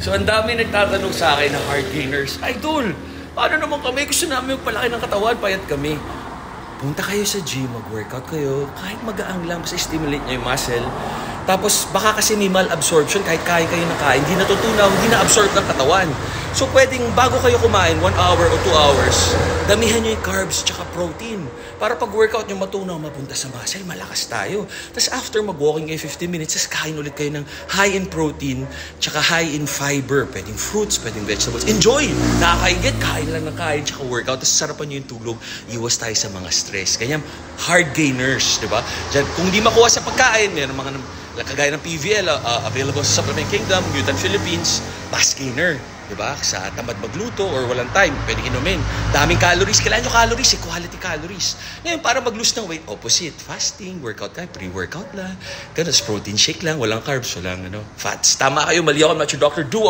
So, ang dami nagtatanong sa akin na hard gainers, Idol, paano naman kami? Gusto namin magpalaki ng katawan, payat kami. Punta kayo sa gym, mag-workout kayo, kahit magaang lang, basta stimulate nyo yung muscle. Tapos, baka kasi may malabsorption, kahit kain kayo ng kain, hindi natutunaw, hindi na-absorb ng katawan. So, pwedeng bago kayo kumain, 1 hour o 2 hours, damihan nyo yung carbs tsaka protein. Para pag workout nyo matunaw, mapunta sa muscle, malakas tayo. Tapos after mag-walking kayo 15 minutes, tapos kain ulit kayo ng high in protein tsaka high in fiber. Pwedeng fruits, pwedeng vegetables. Enjoy! Nakakaigit, kain lang ng kain tsaka workout. Tapos sarapan nyo yung tulog, iwas tayo sa mga stress. Ganyan, hard gainers, di ba? Diyan, kung di makuha sa pagkain, meron mga kagaya ng PVL, available sa Supplement Kingdom, Mutant Philippines, Fast Gainer. Diba? Sa tamad magluto or walang time, pwedeng inumin. Daming calories. Kailangan nyo calories, quality calories. Ngayon, para mag-lose ng weight, opposite. Fasting, workout ka, pre-workout lang. Ganun, protein shake lang, walang carbs, walang fats. Tama kayo, mali ako, not your doctor. Do